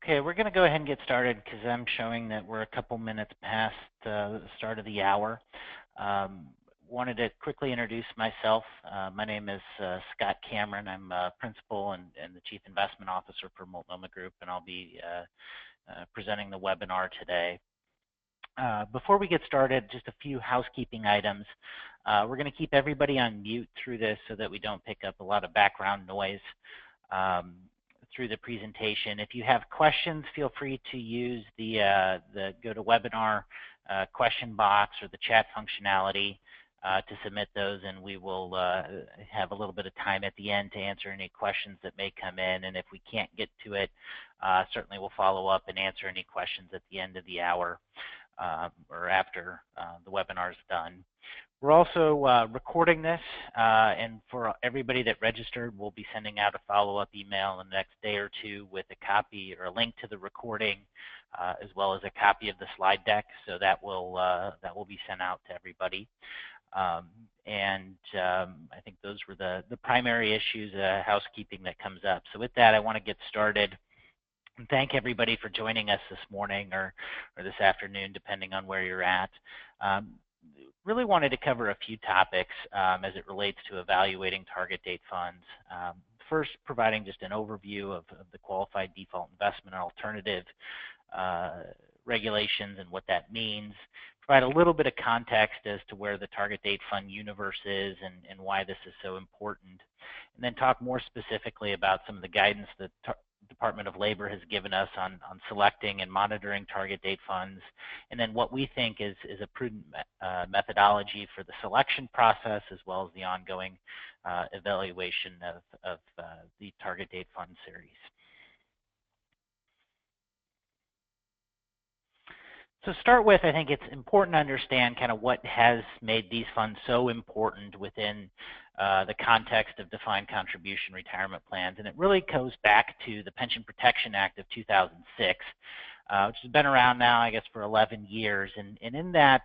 Okay, we're going to go ahead and get started because I'm showing that we're a couple minutes past the start of the hour. Wanted to quickly introduce myself. My name is Scott Cameron. I'm Principal and the Chief Investment Officer for Multnomah Group, and I'll be presenting the webinar today. Before we get started, just a few housekeeping items. We're going to keep everybody on mute through this so that we don't pick up a lot of background noise through the presentation. If you have questions, feel free to use the GoToWebinar question box or the chat functionality to submit those, and we will have a little bit of time at the end to answer any questions that may come in. And if we can't get to it, certainly we'll follow up and answer any questions at the end of the hour or after the webinar is done. We're also recording this, and for everybody that registered, we'll be sending out a follow-up email in the next day or two with a copy or a link to the recording, as well as a copy of the slide deck. So that will be sent out to everybody. I think those were the primary issues, housekeeping that comes up. So with that, I want to get started. And thank everybody for joining us this morning or this afternoon, depending on where you're at. Really wanted to cover a few topics as it relates to evaluating target date funds. First, providing just an overview of the qualified default investment alternative regulations and what that means. Provide a little bit of context as to where the target date fund universe is and why this is so important. And then talk more specifically about some of the guidance that Department of Labor has given us on selecting and monitoring target date funds, and then what we think is a prudent methodology for the selection process as well as the ongoing evaluation of the target date fund series. So to start with, I think it's important to understand kind of what has made these funds so important within the context of defined contribution retirement plans. And it really goes back to the Pension Protection Act of 2006, which has been around now, I guess, for 11 years. And in that,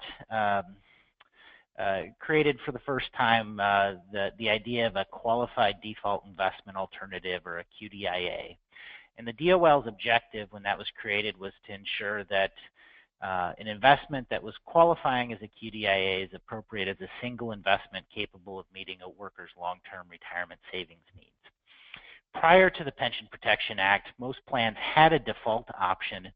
created for the first time the idea of a qualified default investment alternative, or a QDIA. And the DOL's objective when that was created was to ensure that an investment that was qualifying as a QDIA is appropriate as a single investment capable of meeting a worker's long-term retirement savings needs. Prior to the Pension Protection Act, most plans had a default option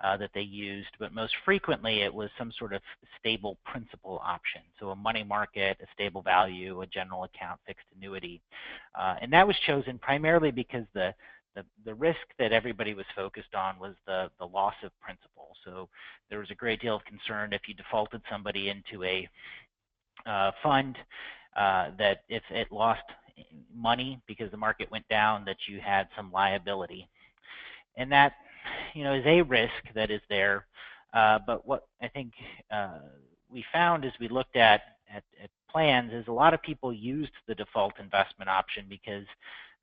that they used, but most frequently it was some sort of stable principal option. So a money market, a stable value, a general account, fixed annuity. And that was chosen primarily because the risk that everybody was focused on was the loss of principal. So there was a great deal of concern if you defaulted somebody into a fund that if it lost money because the market went down, that you had some liability. And that, is a risk that is there. But what I think we found as we looked at plans is a lot of people used the default investment option because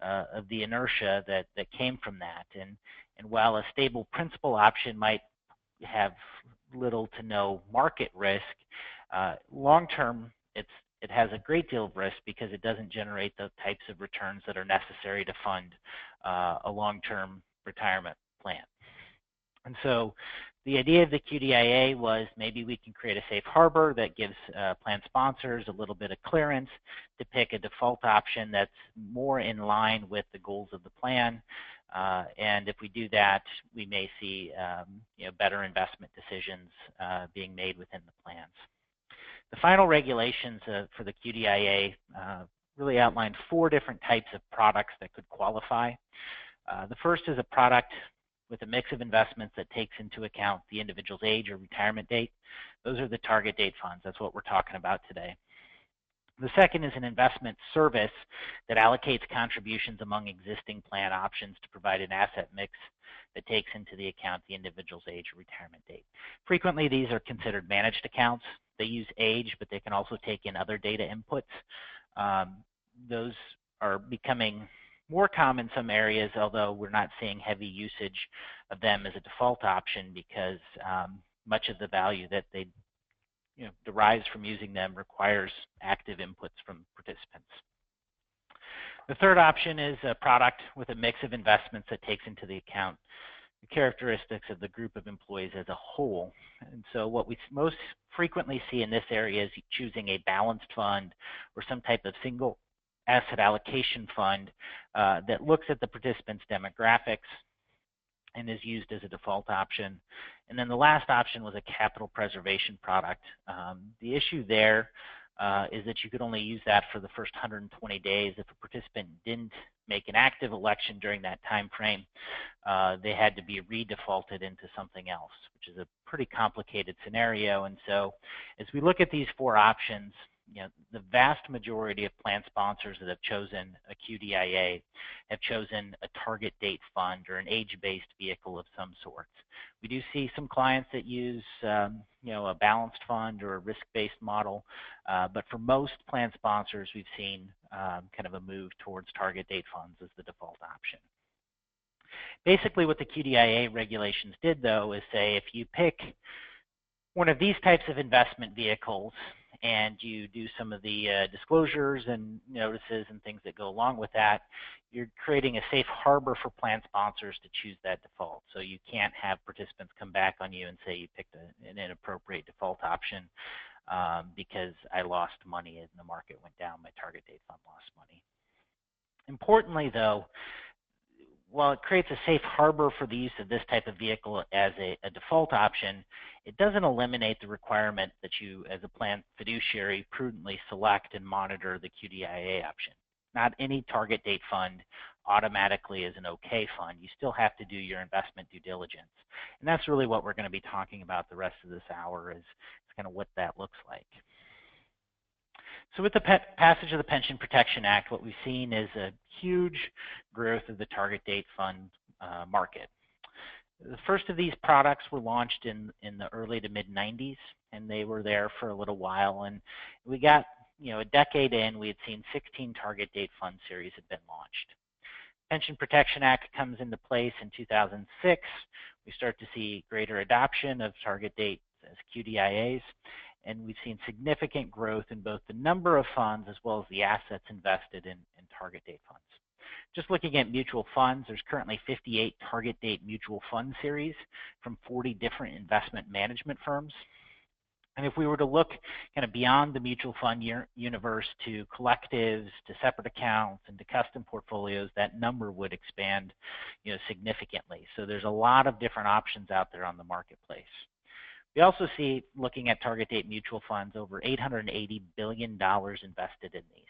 of the inertia that came from that. And while a stable principal option might have little to no market risk, long term it has a great deal of risk because it doesn't generate the types of returns that are necessary to fund a long-term retirement plan. And so the idea of the QDIA was maybe we can create a safe harbor that gives plan sponsors a little bit of clearance to pick a default option that's more in line with the goals of the plan. And if we do that, we may see better investment decisions being made within the plans. The final regulations for the QDIA really outlined 4 different types of products that could qualify. The first is a product with a mix of investments that takes into account the individual's age or retirement date. Those are the target date funds. That's what we're talking about today. The second is an investment service that allocates contributions among existing plan options to provide an asset mix that takes into the account the individual's age or retirement date. Frequently, these are considered managed accounts. They use age, but they can also take in other data inputs. Those are becoming more common in some areas, although we're not seeing heavy usage of them as a default option because much of the value that they derives from using them requires active inputs from participants. The third option is a product with a mix of investments that takes into the account characteristics of the group of employees as a whole. And so what we most frequently see in this area is choosing a balanced fund or some type of single asset allocation fund that looks at the participants' demographics and is used as a default option. And then the last option was a capital preservation product. The issue there is that you could only use that for the first 120 days. If a participant didn't make an active election during that time frame, they had to be redefaulted into something else, which is a pretty complicated scenario. And so as we look at these four options, the vast majority of plan sponsors that have chosen a QDIA have chosen a target date fund or an age-based vehicle of some sort. We do see some clients that use a balanced fund or a risk-based model, but for most plan sponsors, we've seen kind of a move towards target date funds as the default option. Basically, what the QDIA regulations did, though, is say if you pick one of these types of investment vehicles and you do some of the disclosures and notices and things that go along with that, you're creating a safe harbor for plan sponsors to choose that default. So you can't have participants come back on you and say you picked an inappropriate default option because I lost money and the market went down, my target date fund lost money. Importantly, though, while it creates a safe harbor for the use of this type of vehicle as a default option, it doesn't eliminate the requirement that you, as a plan fiduciary, prudently select and monitor the QDIA option. Not any target date fund automatically is an okay fund. You still have to do your investment due diligence. And that's really what we're going to be talking about the rest of this hour is kind of what that looks like. So with the passage of the Pension Protection Act, what we've seen is a huge growth of the target date fund market. The first of these products were launched in the early to mid 90s, and they were there for a little while. And we got, a decade in, we had seen 16 target date fund series had been launched. Pension Protection Act comes into place in 2006. We start to see greater adoption of target dates as QDIAs. And we've seen significant growth in both the number of funds as well as the assets invested in target date funds. Just looking at mutual funds, there's currently 58 target date mutual fund series from 40 different investment management firms. And if we were to look kind of beyond the mutual fund universe to collectives, to separate accounts, and to custom portfolios, that number would expand significantly. So there's a lot of different options out there on the marketplace. We also see, looking at target date mutual funds, over $880 billion invested in these.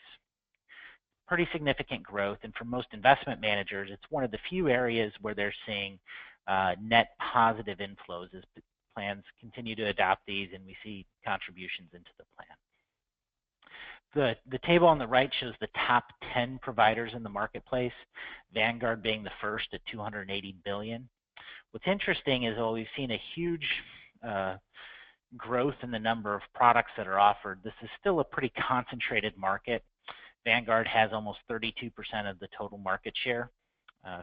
Pretty significant growth, and for most investment managers, it's one of the few areas where they're seeing net positive inflows as plans continue to adopt these and we see contributions into the plan. The table on the right shows the top 10 providers in the marketplace, Vanguard being the first at $280 billion. What's interesting is while we've seen a huge growth in the number of products that are offered, this is still a pretty concentrated market. Vanguard has almost 32% of the total market share.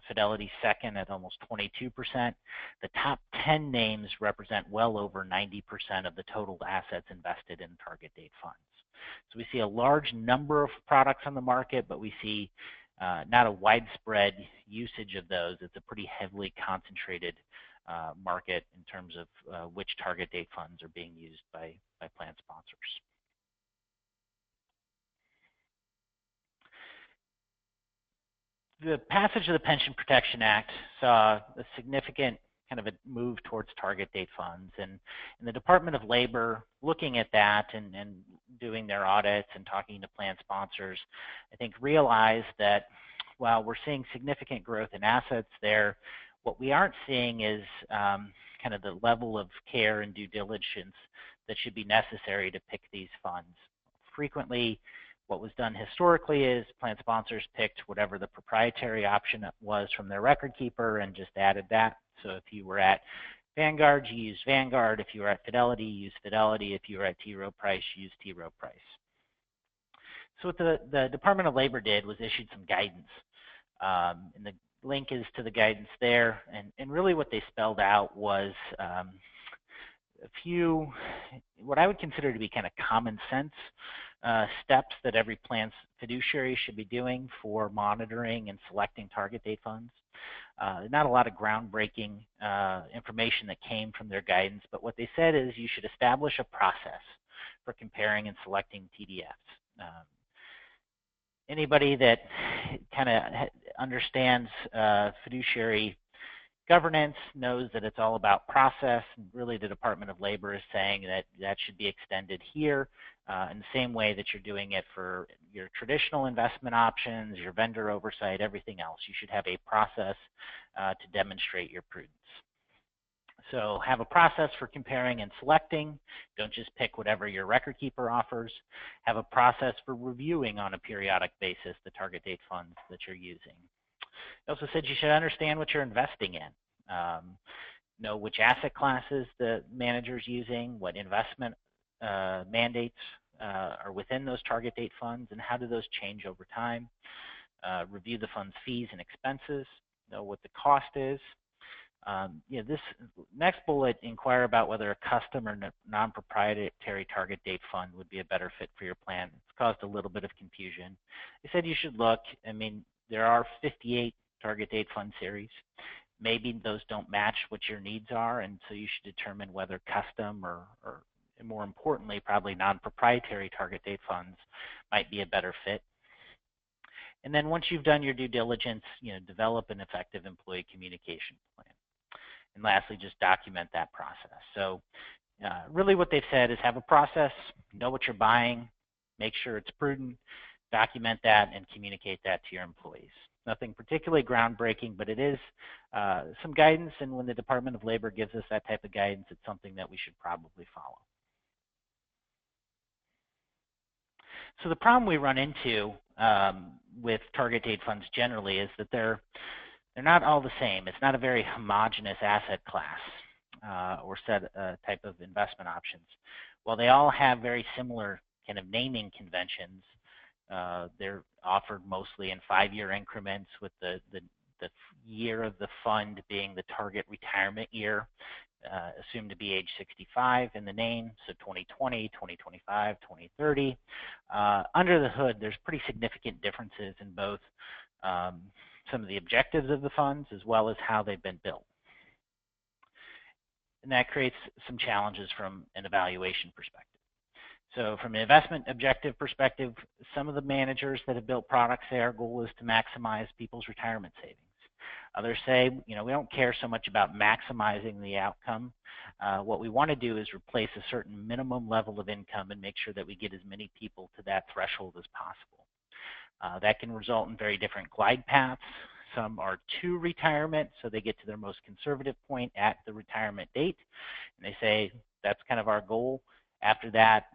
Fidelity second at almost 22%. The top 10 names represent well over 90% of the total assets invested in target date funds. So we see a large number of products on the market, but we see not a widespread usage of those. It's a pretty heavily concentrated market in terms of which target date funds are being used by plan sponsors. The passage of the Pension Protection Act saw a significant kind of a move towards target date funds, and the Department of Labor, looking at that and doing their audits and talking to plan sponsors, I think realized that while we're seeing significant growth in assets there, what we aren't seeing is kind of the level of care and due diligence that should be necessary to pick these funds. Frequently, what was done historically is plan sponsors picked whatever the proprietary option was from their record keeper and just added that. So if you were at Vanguard, you used Vanguard. If you were at Fidelity, you used Fidelity. If you were at T. Rowe Price, you used T. Rowe Price. So what the Department of Labor did was issued some guidance. And the link is to the guidance there. And really what they spelled out was a few, what I would consider to be kind of common sense steps that every plan's fiduciary should be doing for monitoring and selecting target date funds. Not a lot of groundbreaking information that came from their guidance, but what they said is you should establish a process for comparing and selecting TDFs. Anybody that kind of understands fiduciary governance knows that it's all about process, and really the Department of Labor is saying that that should be extended here in the same way that you're doing it for your traditional investment options, your vendor oversight, everything else. You should have a process to demonstrate your prudence. So have a process for comparing and selecting. Don't just pick whatever your record keeper offers. Have a process for reviewing on a periodic basis the target date funds that you're using. They also said you should understand what you're investing in. Know which asset classes the manager's using, what investment mandates are within those target date funds, and how do those change over time. Review the fund's fees and expenses. Know what the cost is. This next bullet, inquire about whether a custom or non-proprietary target date fund would be a better fit for your plan. It's caused a little bit of confusion. They said you should look. I mean, there are 58 target date fund series. Maybe those don't match what your needs are, and so you should determine whether custom or more importantly, probably non-proprietary target date funds might be a better fit. And then once you've done your due diligence, develop an effective employee communication plan. And lastly, just document that process. So really what they've said is have a process, know what you're buying, make sure it's prudent, document that, and communicate that to your employees. Nothing particularly groundbreaking, but it is some guidance, and when the Department of Labor gives us that type of guidance, it's something that we should probably follow. So the problem we run into with target date funds generally is that they're not all the same. It's not a very homogeneous asset class or set type of investment options. While they all have very similar kind of naming conventions, they're offered mostly in 5-year increments, with the year of the fund being the target retirement year, assumed to be age 65 in the name, so 2020, 2025, 2030. Under the hood, there's pretty significant differences in both some of the objectives of the funds as well as how they've been built. And that creates some challenges from an evaluation perspective. So from an investment objective perspective, some of the managers that have built products say our goal is to maximize people's retirement savings. Others say, we don't care so much about maximizing the outcome. What we want to do is replace a certain minimum level of income and make sure that we get as many people to that threshold as possible. That can result in very different glide paths. Some are to retirement, so they get to their most conservative point at the retirement date, and they say that's kind of our goal. After that,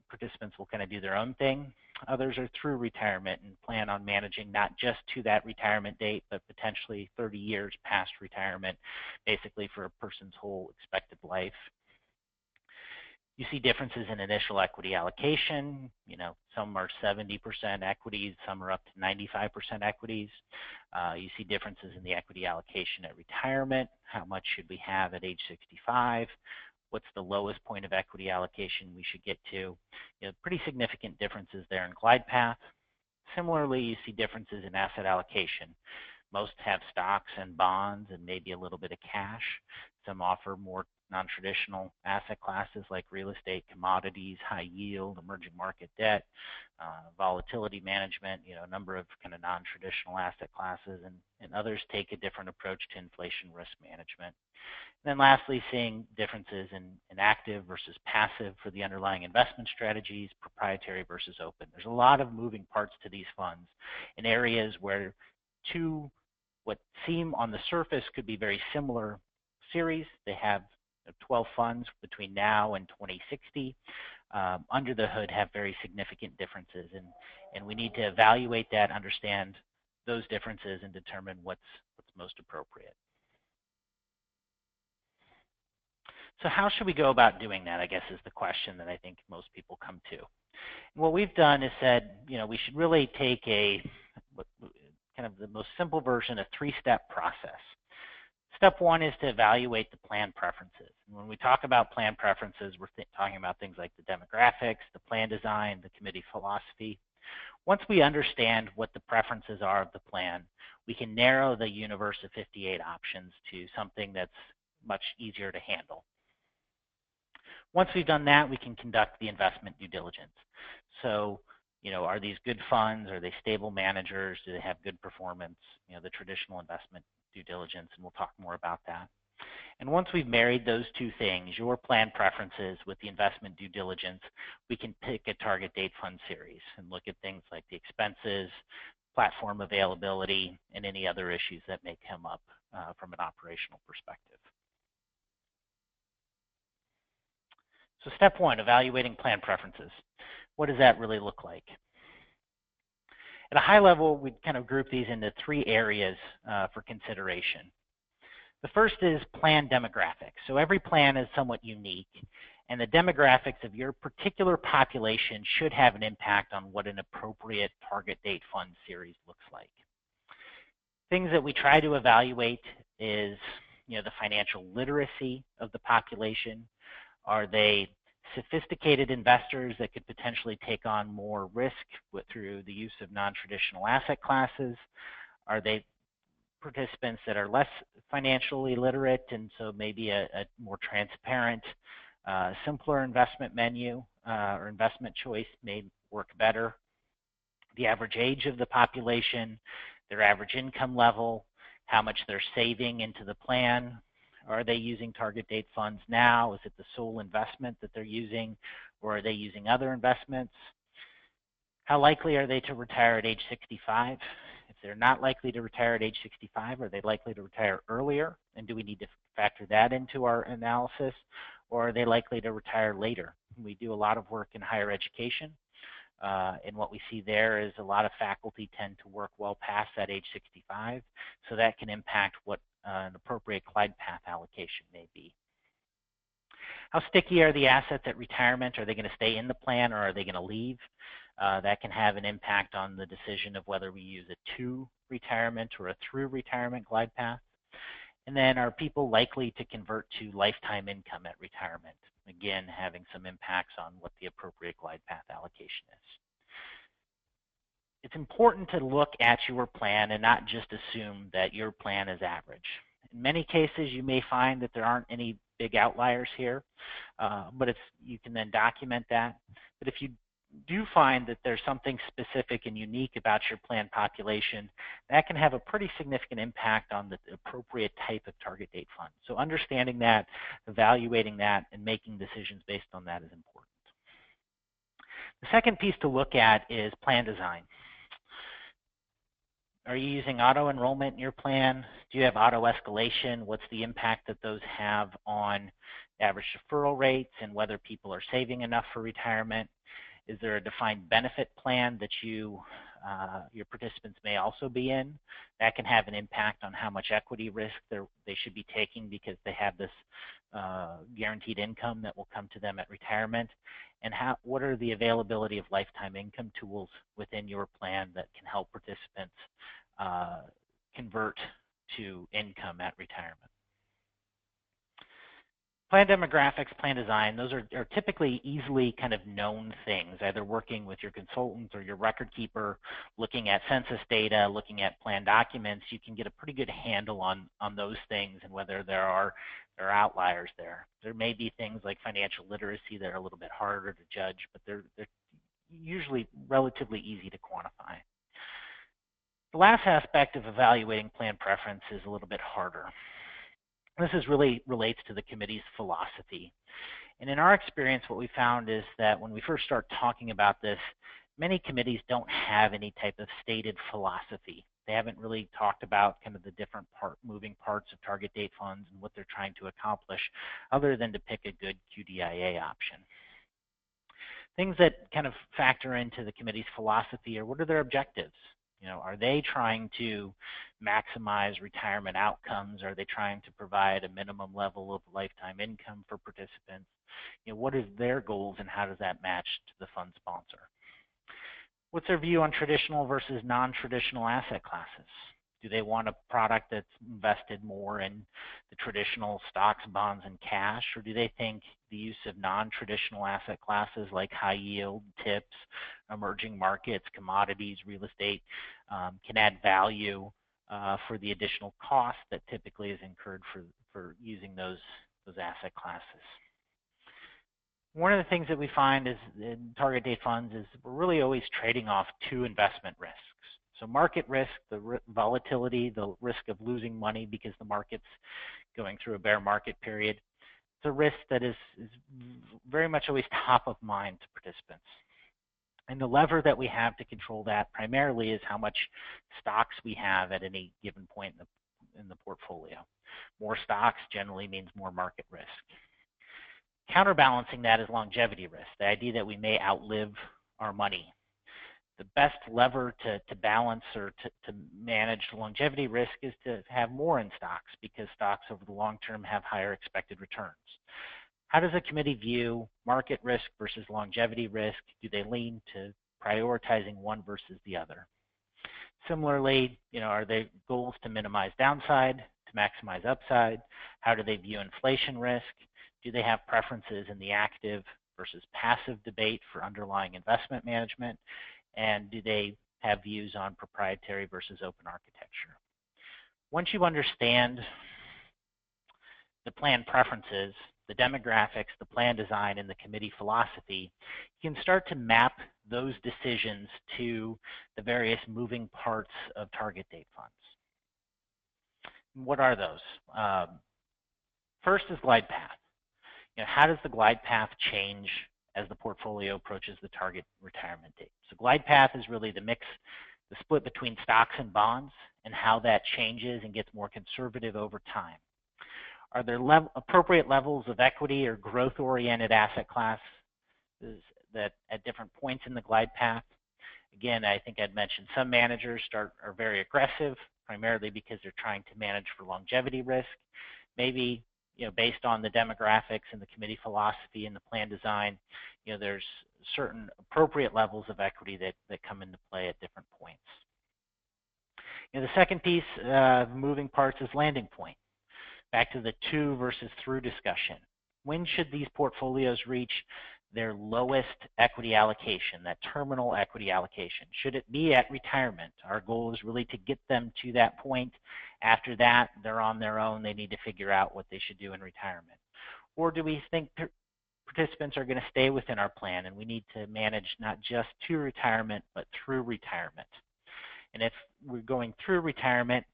participants will kind of do their own thing. Others are through retirement and plan on managing not just to that retirement date, but potentially 30 years past retirement, basically for a person's whole expected life. You see differences in initial equity allocation. Some are 70% equities, some are up to 95% equities. You see differences in the equity allocation at retirement. How much should we have at age 65? What's the lowest point of equity allocation we should get to? Pretty significant differences there in glide path. Similarly, you see differences in asset allocation. Most have stocks and bonds and maybe a little bit of cash. Some offer more non-traditional asset classes like real estate, commodities, high yield, emerging market debt, volatility management, a number of kind of non-traditional asset classes, and others take a different approach to inflation risk management. And then lastly, seeing differences in active versus passive for the underlying investment strategies, proprietary versus open. There's a lot of moving parts to these funds in areas where what seem on the surface could be very similar series. They have 12 funds between now and 2060. Under the hood have very significant differences, and we need to evaluate that, understand those differences, and determine what's most appropriate. So how should we go about doing that, I guess, is the question that I think most people come to. And what we've done is said, we should really take kind of the most simple version, a 3-step process. Step 1 is to evaluate the plan preferences. And when we talk about plan preferences, we're talking about things like the demographics, the plan design, the committee philosophy. Once we understand what the preferences are of the plan, we can narrow the universe of 58 options to something that's much easier to handle. Once we've done that, we can conduct the investment due diligence. So, are these good funds? Are they stable managers? Do they have good performance? The traditional investment due diligence, and we'll talk more about that. And once we've married those two things, your plan preferences with the investment due diligence, we can pick a target date fund series and look at things like the expenses, platform availability, and any other issues that may come up from an operational perspective. So step one, evaluating plan preferences. What does that really look like? At a high level, we kind of group these into three areas for consideration. The first is plan demographics. So every plan is somewhat unique, and the demographics of your particular population should have an impact on what an appropriate target date fund series looks like. Things that we try to evaluate is, the financial literacy of the population. Are they sophisticated investors that could potentially take on more risk through the use of non-traditional asset classes? Are they participants that are less financially literate, and so maybe a more transparent, simpler investment menu or investment choice may work better? The average age of the population, their average income level, how much they're saving into the plan. Are they using target date funds now? Is it the sole investment that they're using, or are they using other investments? How likely are they to retire at age 65? If they're not likely to retire at age 65, are they likely to retire earlier? And do we need to factor that into our analysis? Or are they likely to retire later? We do a lot of work in higher education. And what we see there is a lot of faculty tend to work well past that age 65. So that can impact what an appropriate glide path allocation may be. How sticky are the assets at retirement? Are they going to stay in the plan, or are they going to leave? That can have an impact on the decision of whether we use a to retirement or a through retirement glide path. And then are people likely to convert to lifetime income at retirement? Again, having some impacts on what the appropriate glide path allocation is. It's important to look at your plan and not just assume that your plan is average. In many cases, you may find that there aren't any big outliers here, but you can then document that. But if you do find that there's something specific and unique about your plan population, that can have a pretty significant impact on the appropriate type of target date fund. So understanding that, evaluating that, and making decisions based on that is important. The second piece to look at is plan design. Are you using auto enrollment in your plan? Do you have auto escalation? What's the impact that those have on average deferral rates and whether people are saving enough for retirement? Is there a defined benefit plan that your participants may also be in? That can have an impact on how much equity risk they should be taking because they have this guaranteed income that will come to them at retirement. And what are the availability of lifetime income tools within your plan that can help participants convert to income at retirement? Plan demographics, plan design, those are typically easily kind of known things, either working with your consultant or your record keeper, looking at census data, looking at plan documents. You can get a pretty good handle on those things and whether there are outliers there. There may be things like financial literacy that are a little bit harder to judge, but they're usually relatively easy to quantify. The last aspect of evaluating plan preference is a little bit harder. This really relates to the committee's philosophy. And in our experience, what we found is that when we first start talking about this, many committees don't have any type of stated philosophy. They haven't really talked about kind of the different moving parts of target date funds and what they're trying to accomplish, other than to pick a good QDIA option. Things that kind of factor into the committee's philosophy are, what are their objectives? Are they trying to maximize retirement outcomes? Are they trying to provide a minimum level of lifetime income for participants? What is their goals and how does that match to the fund sponsor? What's their view on traditional versus non-traditional asset classes? Do they want a product that's invested more in the traditional stocks, bonds, and cash, or do they think the use of non-traditional asset classes like high yield, tips, emerging markets, commodities, real estate can add value for the additional cost that typically is incurred for using those asset classes? One of the things that we find is in target date funds is we're really always trading off two investment risks. So market risk, the volatility, the risk of losing money because the market's going through a bear market period. It's a risk that is very much always top of mind to participants. And the lever that we have to control that primarily is how much stocks we have at any given point in the portfolio. More stocks generally means more market risk. Counterbalancing that is longevity risk, the idea that we may outlive our money. The best lever to balance or to manage longevity risk is to have more in stocks, because stocks over the long term have higher expected returns. How does a committee view market risk versus longevity risk? Do they lean to prioritizing one versus the other? Similarly, are their goals to minimize downside, to maximize upside? How do they view inflation risk? Do they have preferences in the active versus passive debate for underlying investment management? And do they have views on proprietary versus open architecture? Once you understand the plan preferences, the demographics, the plan design, and the committee philosophy, you can start to map those decisions to the various moving parts of target date funds. What are those? First is glide path. How does the glide path change as the portfolio approaches the target retirement date? So glide path is really the split between stocks and bonds, and how that changes and gets more conservative over time. Are there appropriate levels of equity or growth-oriented asset classes that at different points in the glide path? Again, I think I'd mentioned some managers are very aggressive, primarily because they're trying to manage for longevity risk. Maybe based on the demographics and the committee philosophy and the plan design, there's certain appropriate levels of equity that come into play at different points. The second piece of moving parts is landing point. Back to the to versus through discussion. When should these portfolios reach their lowest equity allocation, that terminal equity allocation? Should it be at retirement? Our goal is really to get them to that point. After that, they're on their own. They need to figure out what they should do in retirement. Or do we think participants are going to stay within our plan, and we need to manage not just to retirement, but through retirement? And if we're going through retirement,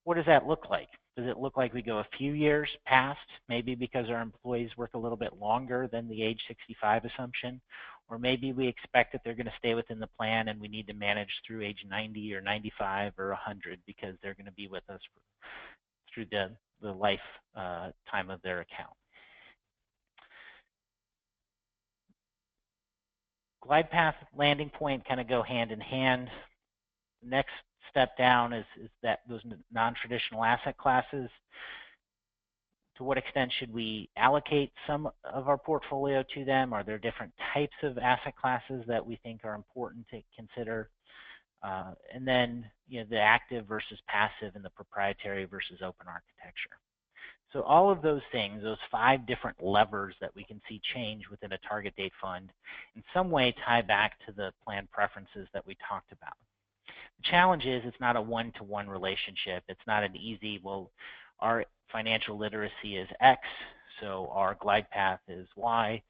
what does that look like? Does it look like we go a few years past, maybe because our employees work a little bit longer than the age 65 assumption? Or maybe we expect that they're going to stay within the plan and we need to manage through age 90 or 95 or 100 because they're going to be with us through the life time of their account. Glide path, landing point kind of go hand in hand. Next step down is that those non-traditional asset classes. To what extent should we allocate some of our portfolio to them? Are there different types of asset classes that we think are important to consider? And then the active versus passive and the proprietary versus open architecture. So all of those things, those 5 different levers that we can see change within a target date fund, in some way tie back to the plan preferences that we talked about. The challenge is it's not a one-to-one relationship. It's not an easy, well, our financial literacy is X, so our glide path is Y.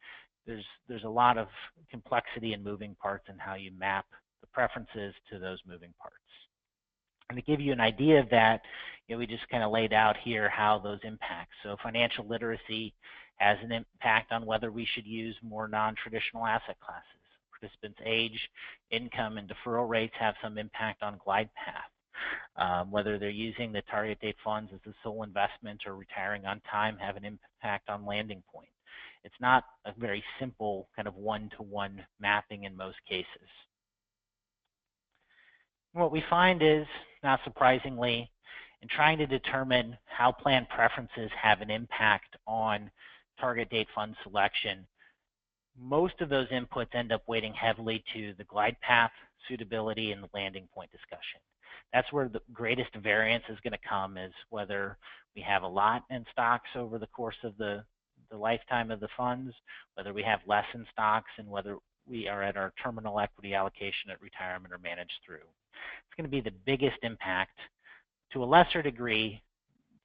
There's a lot of complexity and moving parts in how you map the preferences to those moving parts. And to give you an idea of that, we just kind of laid out here how those impact. So financial literacy has an impact on whether we should use more non-traditional asset classes. Participants' age, income, and deferral rates have some impact on glide path. Whether they're using the target date funds as a sole investment or retiring on time have an impact on landing point. It's not a very simple kind of one-to-one mapping in most cases. What we find is, not surprisingly, in trying to determine how plan preferences have an impact on target date fund selection, most of those inputs end up weighting heavily to the glide path, suitability, and the landing point discussion. That's where the greatest variance is going to come, is whether we have a lot in stocks over the course of the lifetime of the funds, whether we have less in stocks, and whether we are at our terminal equity allocation at retirement or managed through. It's going to be the biggest impact. To a lesser degree,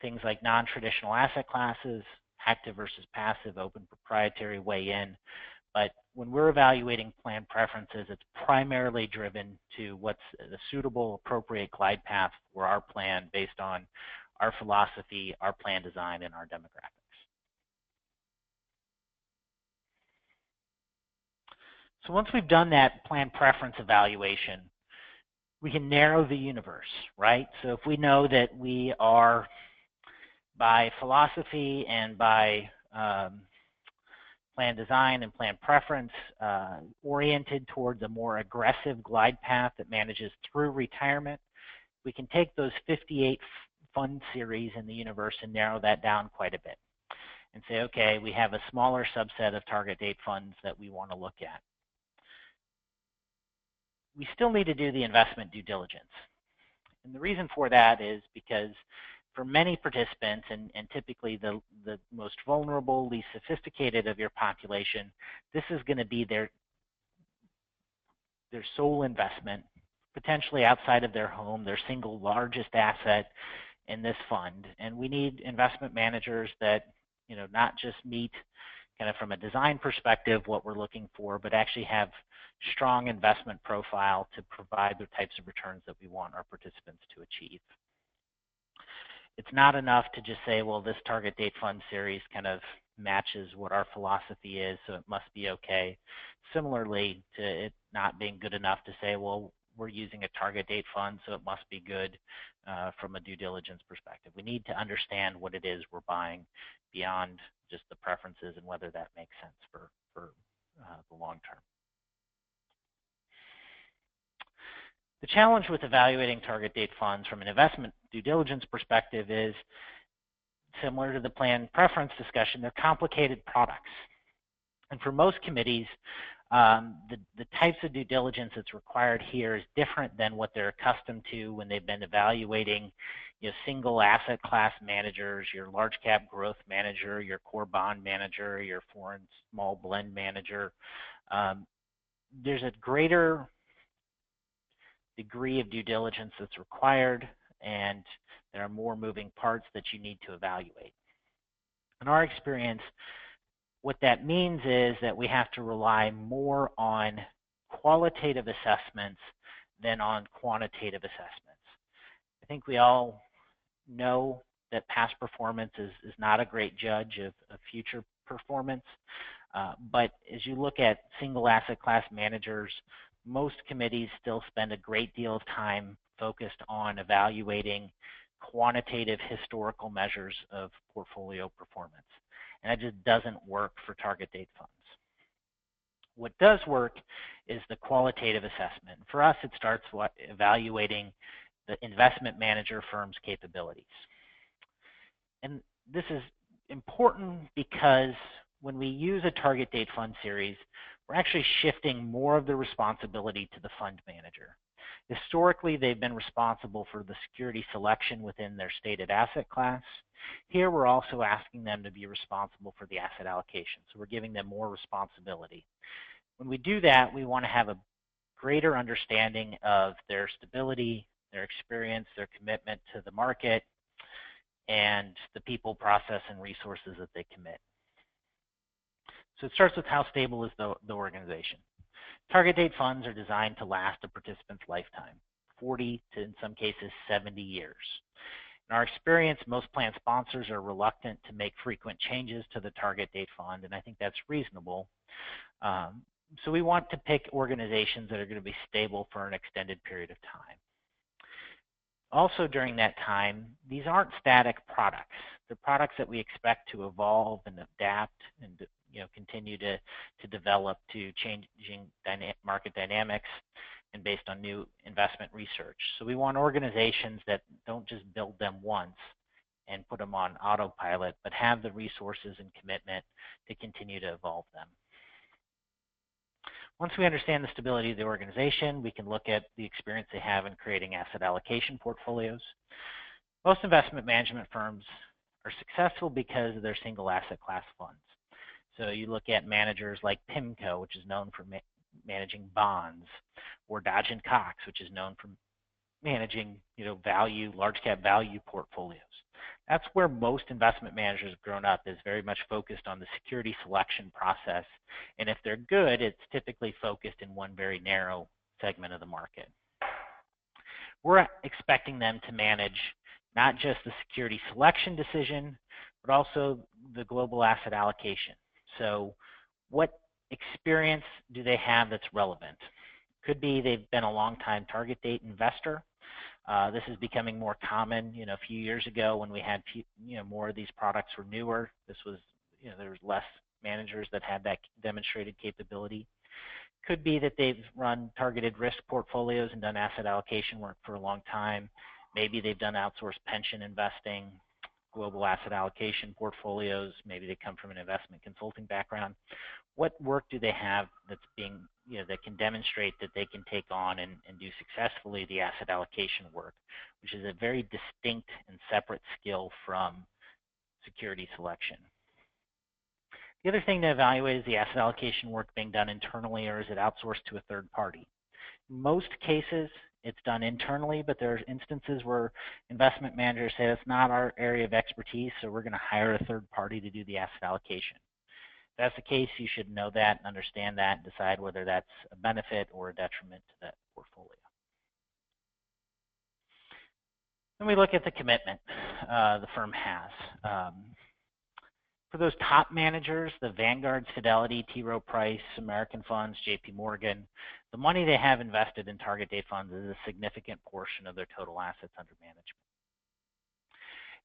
things like non-traditional asset classes, active versus passive, open proprietary weigh in. But when we're evaluating plan preferences, it's primarily driven to what's the suitable, appropriate glide path for our plan based on our philosophy, our plan design, and our demographics. So once we've done that plan preference evaluation, we can narrow the universe, right? So if we know that we are, by philosophy and by plan design and plan preference, oriented towards a more aggressive glide path that manages through retirement, we can take those 58 fund series in the universe and narrow that down quite a bit and say, okay, we have a smaller subset of target date funds that we want to look at. We still need to do the investment due diligence. And the reason for that is because for many participants, and typically the most vulnerable, least sophisticated of your population, this is going to be their sole investment, potentially outside of their home, their single largest asset in this fund. And we need investment managers that, you know, not just meet kind of from a design perspective what we're looking for, but actually have strong investment profile to provide the types of returns that we want our participants to achieve. It's not enough to just say, well, this target date fund series kind of matches what our philosophy is, so it must be okay. Similarly to it not being good enough to say, well, we're using a target date fund, so it must be good from a due diligence perspective. We need to understand what it is we're buying beyond just the preferences and whether that makes sense for the long term. The challenge with evaluating target date funds from an investment due diligence perspective is similar to the plan preference discussion. They're complicated products. And for most committees, the types of due diligence that's required here is different than what they're accustomed to when they've been evaluating, you know, single asset class managers, your large cap growth manager, your core bond manager, your foreign small blend manager. There's a greater degree of due diligence that's required, and there are more moving parts that you need to evaluate. In our experience, what that means is that we have to rely more on qualitative assessments than on quantitative assessments. I think we all know that past performance is not a great judge of future performance, but as you look at single asset class managers, most committees still spend a great deal of time focused on evaluating quantitative historical measures of portfolio performance. And that just doesn't work for target date funds. What does work is the qualitative assessment. For us, it starts evaluating the investment manager firm's capabilities. And this is important because when we use a target date fund series, we're actually shifting more of the responsibility to the fund manager. Historically, they've been responsible for the security selection within their stated asset class. Here, we're also asking them to be responsible for the asset allocation. So we're giving them more responsibility. When we do that, we want to have a greater understanding of their stability, their experience, their commitment to the market, and the people, process, and resources that they commit. So it starts with how stable is the organization. Target date funds are designed to last a participant's lifetime, 40 to, in some cases, 70 years. In our experience, most plan sponsors are reluctant to make frequent changes to the target date fund, and I think that's reasonable. So we want to pick organizations that are going to be stable for an extended period of time. Also during that time, these aren't static products. They're products that we expect to evolve and adapt and continue to develop to changing market dynamics and based on new investment research. So we want organizations that don't just build them once and put them on autopilot, but have the resources and commitment to continue to evolve them. Once we understand the stability of the organization, we can look at the experience they have in creating asset allocation portfolios. Most investment management firms are successful because of their single asset class funds. So you look at managers like PIMCO, which is known for managing bonds, or Dodge & Cox, which is known for managing, value, large cap value portfolios. That's where most investment managers have grown up, is very much focused on the security selection process. And if they're good, it's typically focused in one very narrow segment of the market. We're expecting them to manage not just the security selection decision, but also the global asset allocation. So what experience do they have that's relevant? Could be they've been a long time target date investor. This is becoming more common. A few years ago when we had more of these products were newer, this was there was less managers that had that demonstrated capability. Could be that they've run targeted risk portfolios and done asset allocation work for a long time. Maybe they've done outsourced pension investing, global asset allocation portfolios. Maybe they come from an investment consulting background. What work do they have that's being, that can demonstrate that they can take on and do successfully the asset allocation work, which is a very distinct and separate skill from security selection. The other thing to evaluate is the asset allocation work being done internally, or is it outsourced to a third party? In most cases, it's done internally, but there are instances where investment managers say that's not our area of expertise, so we're going to hire a third party to do the asset allocation. If that's the case, you should know that and understand that and decide whether that's a benefit or a detriment to that portfolio. Then we look at the commitment the firm has. For those top managers, the Vanguard, Fidelity, T. Rowe Price, American Funds, JP Morgan, the money they have invested in target date funds is a significant portion of their total assets under management.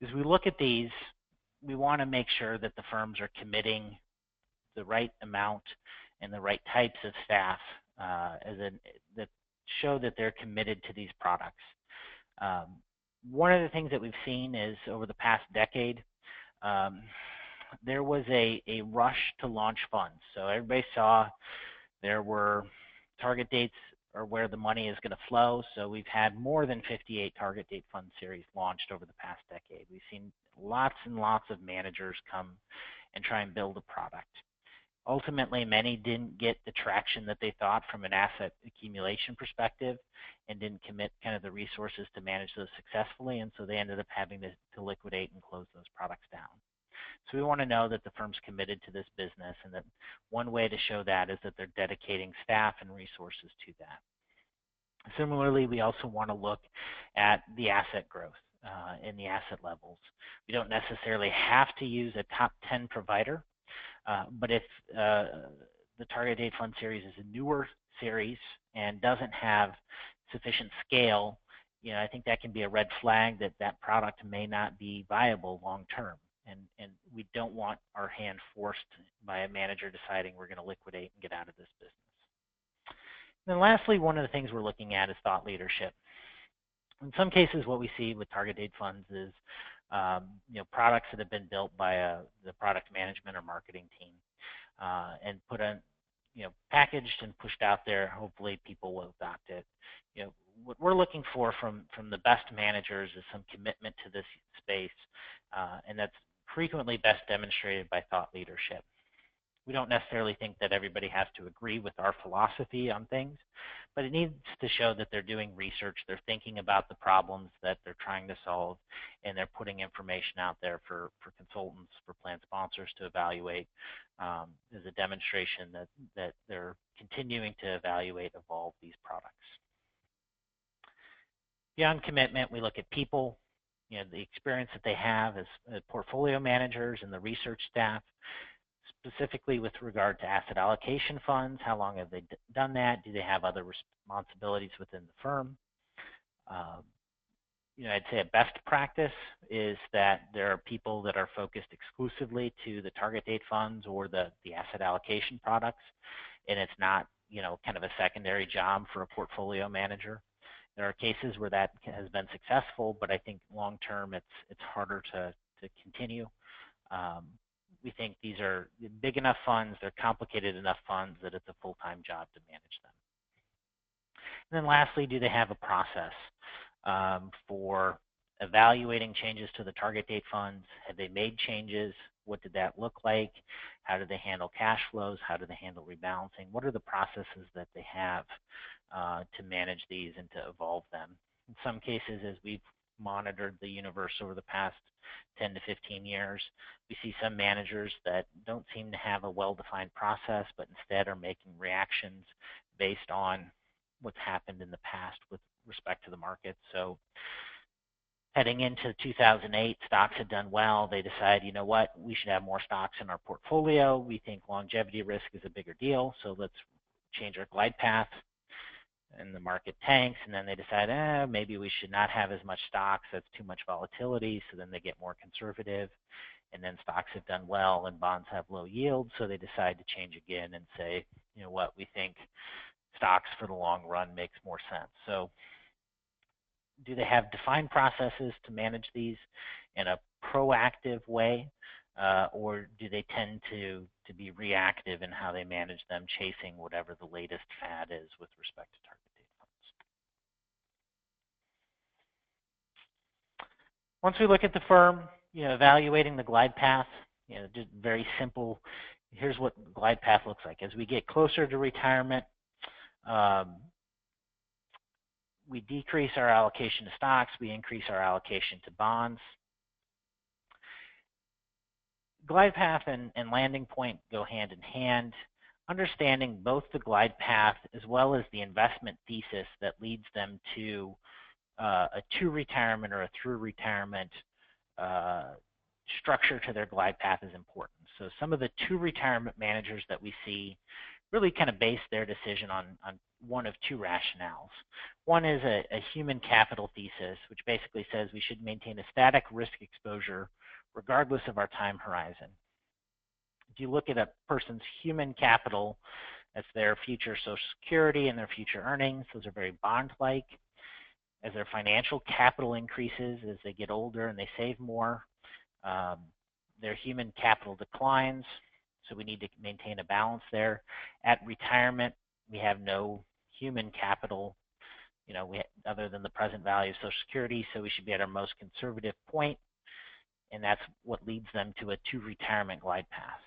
As we look at these, we want to make sure that the firms are committing the right amount and the right types of staff that show that they're committed to these products. One of the things that we've seen is over the past decade, there was a rush to launch funds. So everybody saw there were target dates or where the money is going to flow. So we've had more than 58 target date fund series launched over the past decade. We've seen lots and lots of managers come and try and build a product. Ultimately, many didn't get the traction that they thought from an asset accumulation perspective and didn't commit kind of the resources to manage those successfully, and so they ended up having to liquidate and close those products down. So we want to know that the firm's committed to this business, and that one way to show that is that they're dedicating staff and resources to that. Similarly, we also want to look at the asset growth and the asset levels. We don't necessarily have to use a top 10 provider, but if the target date fund series is a newer series and doesn't have sufficient scale, I think that can be a red flag that that product may not be viable long term. And we don't want our hand forced by a manager deciding we're going to liquidate and get out of this business. And then lastly, one of the things we're looking at is thought leadership. In some cases, what we see with target date funds is products that have been built by the product management or marketing team and put on, packaged and pushed out there. Hopefully, people will adopt it. What we're looking for from the best managers is some commitment to this space, and that's frequently best demonstrated by thought leadership. We don't necessarily think that everybody has to agree with our philosophy on things, but it needs to show that they're doing research, they're thinking about the problems that they're trying to solve, and they're putting information out there for consultants, for plan sponsors to evaluate as a demonstration that they're continuing to evaluate, evolve these products. Beyond commitment, we look at people, the experience that they have as portfolio managers and the research staff, specifically with regard to asset allocation funds. How long have they done that? Do they have other responsibilities within the firm? I'd say a best practice is that there are people that are focused exclusively to the target date funds or the asset allocation products, and it's not, kind of a secondary job for a portfolio manager. There are cases where that has been successful, but I think long term it's harder to continue. we think these are big enough funds, they're complicated enough funds that it's a full-time job to manage them. And then lastly, do they have a process for evaluating changes to the target date funds? Have they made changes? What did that look like? How do they handle cash flows? How do they handle rebalancing? What are the processes that they have to manage these and to evolve them? In some cases, as we've monitored the universe over the past 10 to 15 years, we see some managers that don't seem to have a well-defined process, but instead are making reactions based on what's happened in the past with respect to the market. So heading into 2008, stocks had done well. They decide, you know what, we should have more stocks in our portfolio. We think longevity risk is a bigger deal, so let's change our glide path. And the market tanks, and then they decide, maybe we should not have as much stocks. That's too much volatility. So then they get more conservative, and then stocks have done well and bonds have low yield. So they decide to change again and say, you know what, we think stocks for the long run makes more sense. So do they have defined processes to manage these in a proactive way, or do they tend to be reactive in how they manage them, chasing whatever the latest fad is with respect to target date funds? Once we look at the firm, evaluating the glide path, just very simple. Here's what glide path looks like. As we get closer to retirement, we decrease our allocation to stocks, we increase our allocation to bonds. Glide path and landing point go hand in hand. Understanding both the glide path as well as the investment thesis that leads them to a to retirement or a through retirement structure to their glide path is important. So some of the to retirement managers that we see really kind of base their decision on one of two rationales. One is a human capital thesis, which basically says we should maintain a static risk exposure regardless of our time horizon. If you look at a person's human capital, that's their future Social Security and their future earnings. Those are very bond-like. As their financial capital increases, as they get older and they save more, their human capital declines. So we need to maintain a balance there. At retirement, we have no human capital, other than the present value of Social Security. So we should be at our most conservative point, and that's what leads them to a to retirement glide path.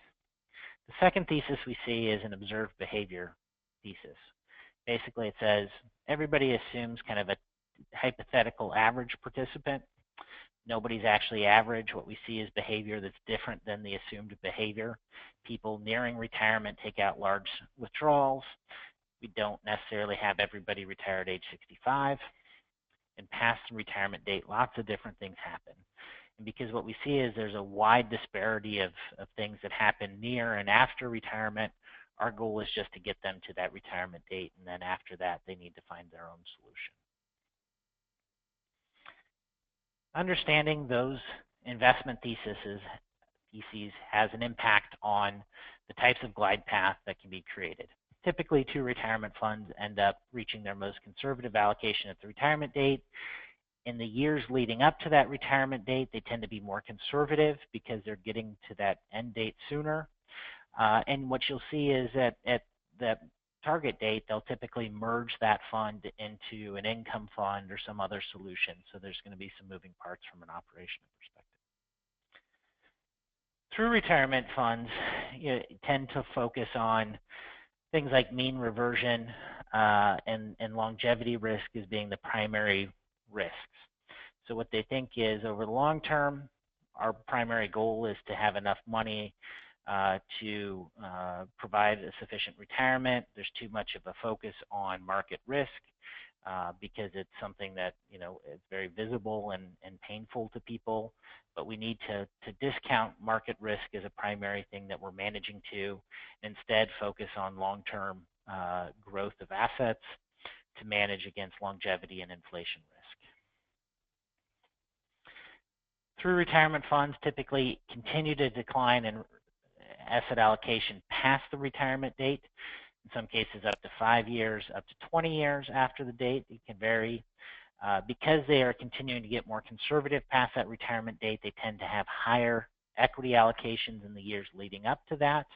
The second thesis we see is an observed behavior thesis. Basically, it says everybody assumes kind of a hypothetical average participant. Nobody's actually average. What we see is behavior that's different than the assumed behavior. People nearing retirement take out large withdrawals. We don't necessarily have everybody retire at age 65. And past the retirement date, lots of different things happen. And because what we see is there's a wide disparity of things that happen near and after retirement, our goal is just to get them to that retirement date, and then after that, they need to find their own solution. Understanding those investment theses has an impact on the types of glide path that can be created. Typically, two retirement funds end up reaching their most conservative allocation at the retirement date. In the years leading up to that retirement date, they tend to be more conservative because they're getting to that end date sooner. And what you'll see is that at that target date, they'll typically merge that fund into an income fund or some other solution. So there's going to be some moving parts from an operational perspective. Through retirement funds, tend to focus on things like mean reversion and longevity risk as being the primary risks. So what they think is over the long term, our primary goal is to have enough money to provide a sufficient retirement. There's too much of a focus on market risk because it's something that it's very visible and painful to people. But we need to discount market risk as a primary thing that we're managing to, and instead focus on long-term growth of assets to manage against longevity and inflation risk. Through retirement funds typically continue to decline in asset allocation past the retirement date, in some cases up to 5 years, up to 20 years after the date. It can vary. Because they are continuing to get more conservative past that retirement date, they tend to have higher equity allocations in the years leading up to that,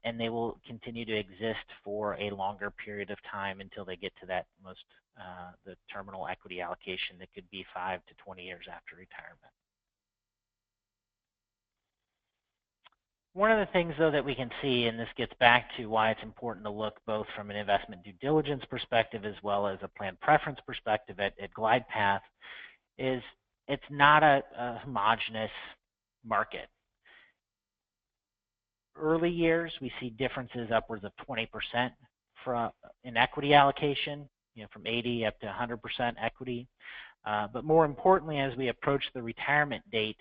and they will continue to exist for a longer period of time until they get to that the terminal equity allocation that could be 5 to 20 years after retirement. One of the things, though, that we can see, and this gets back to why it's important to look both from an investment due diligence perspective as well as a plan preference perspective at glide path, is it's not a homogeneous market. Early years, we see differences upwards of 20% in equity allocation, from 80 up to 100% equity. But more importantly, as we approach the retirement date,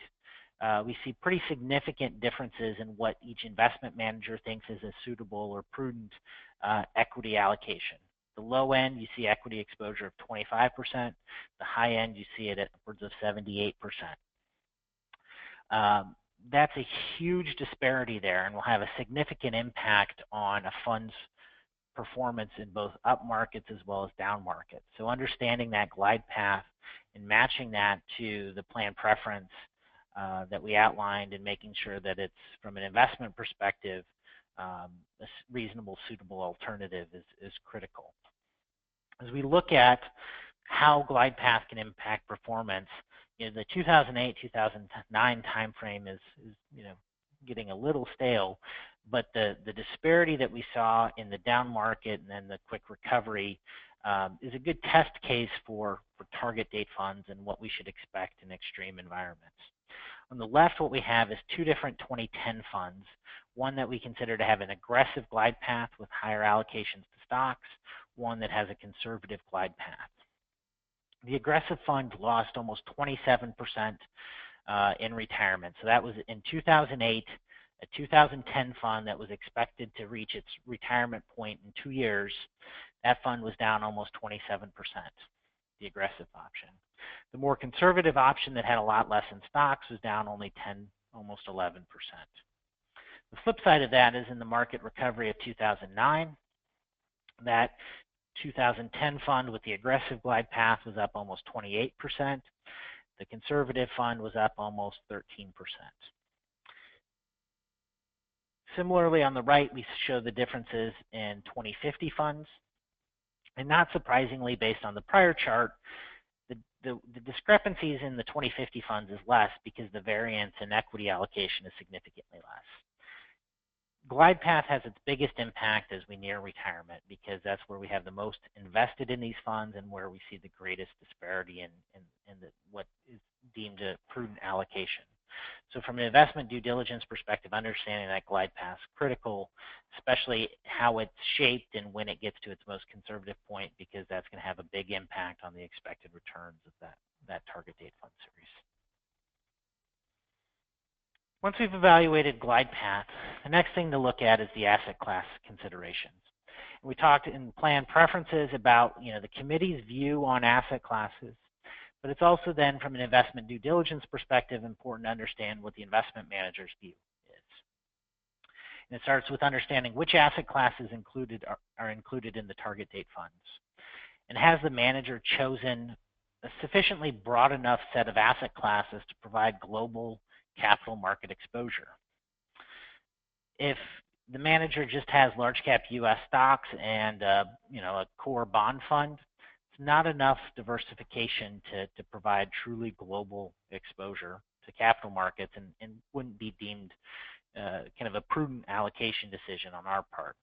we see pretty significant differences in what each investment manager thinks is a suitable or prudent equity allocation. The low end, you see equity exposure of 25%. The high end, you see it at upwards of 78%. That's a huge disparity there and will have a significant impact on a fund's performance in both up markets as well as down markets. So understanding that glide path and matching that to the plan preference that we outlined and making sure that it's, from an investment perspective, a reasonable, suitable alternative is critical. As we look at how glide path can impact performance, the 2008-2009 timeframe is getting a little stale, but the disparity that we saw in the down market and then the quick recovery is a good test case for target date funds and what we should expect in extreme environments. On the left, what we have is two different 2010 funds, one that we consider to have an aggressive glide path with higher allocations to stocks, one that has a conservative glide path. The aggressive fund lost almost 27% in retirement. So that was in 2008, a 2010 fund that was expected to reach its retirement point in 2 years. That fund was down almost 27%, the aggressive option. The more conservative option that had a lot less in stocks was down only 10, almost 11%. The flip side of that is in the market recovery of 2009, that 2010 fund with the aggressive glide path was up almost 28%. The conservative fund was up almost 13%. Similarly, on the right, we show the differences in 2050 funds. And not surprisingly, based on the prior chart, the discrepancies in the 2050 funds is less because the variance in equity allocation is significantly less. Glide path has its biggest impact as we near retirement because that's where we have the most invested in these funds and where we see the greatest disparity in what is deemed a prudent allocation. So from an investment due diligence perspective, understanding that glide path is critical, especially how it's shaped and when it gets to its most conservative point, because that's going to have a big impact on the expected returns of that target date fund series. Once we've evaluated glide path, the next thing to look at is the asset class considerations. We talked in plan preferences about the committee's view on asset classes, but it's also then from an investment due diligence perspective important to understand what the investment manager's view is. And it starts with understanding which asset classes are included in the target date funds. And has the manager chosen a sufficiently broad enough set of asset classes to provide global capital market exposure? If the manager just has large cap U.S. stocks and a core bond fund, it's not enough diversification to provide truly global exposure to capital markets and wouldn't be deemed kind of a prudent allocation decision on our part.